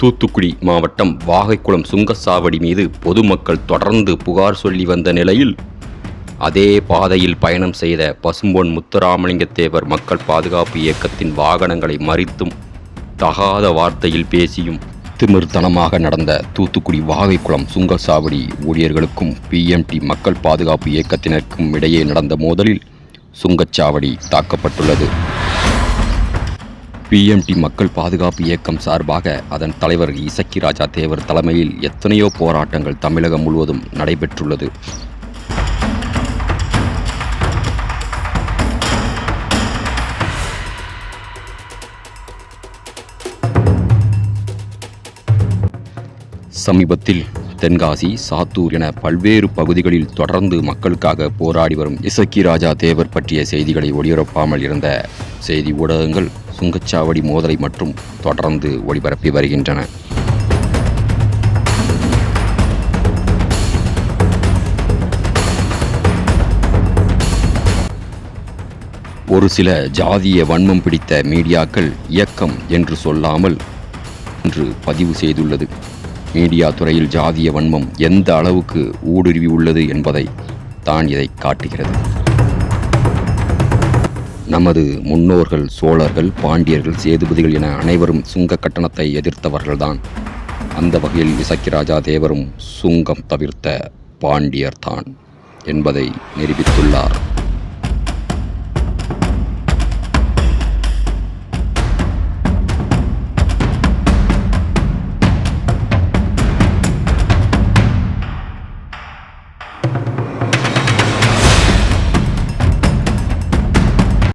தூத்துக்குடி மாவட்டம் வாகைக்குளம் சுங்கச்சாவடி மீது பொதுமக்கள் தொடர்ந்து புகார் சொல்லி வந்த நிலையில் அதே பாதையில் பயணம் செய்த பசும்பொன் முத்துராமலிங்க தேவர் மக்கள் பாதுகாப்பு இயக்கத்தின் வாகனங்களை மறித்தும் தகாத வார்த்தையில் பேசியும் திமிர்த்தனமாக நடந்த தூத்துக்குடி வாகைக்குளம் சுங்கச்சாவடி ஊழியர்களுக்கும் பிஎம்டி மக்கள் பாதுகாப்பு இயக்கத்தினருக்கும் இடையே நடந்த மோதலில் சுங்கச்சாவடி தாக்கப்பட்டுள்ளது. பிஎம்டி மக்கள் பாதுகாப்பு இயக்கம் சார்பாக அதன் தலைவர் இசக்கி ராஜா தேவர் தலைமையில் எத்தனையோ போராட்டங்கள் தமிழகம் முழுவதும் நடைபெற்றுள்ளது. சமீபத்தில் தென்காசி, சாத்தூர் என பல்வேறு பகுதிகளில் தொடர்ந்து மக்களுக்காக போராடி வரும் இசக்கி ராஜா தேவர் பற்றிய செய்திகளை ஒளிபரப்பாமல் இருந்த செய்தி ஊடகங்கள் சுங்கச்சாவடி மோதலை மற்றும் தொடர்ந்து ஒளிபரப்பி வருகின்றன. ஒரு சில ஜாதிய வன்மம் பிடித்த மீடியாக்கள் இயக்கம் என்று சொல்லாமல் என்று பதிவு செய்துள்ளது. மீடியா துறையில் ஜாதிய வன்மம் எந்த அளவுக்கு ஊடுருவி உள்ளது என்பதை தான் இதை காட்டுகிறது. நமது முன்னோர்கள் சோழர்கள், பாண்டியர்கள், சேதுபதிகள் என அனைவரும் சுங்க கட்டணத்தை எதிர்த்தவர்கள்தான். அந்த வகையில் இசக்கி ராஜா தேவரும் சுங்கம் தவிர்த்த பாண்டியர்தான் என்பதை நிரூபித்துள்ளார்.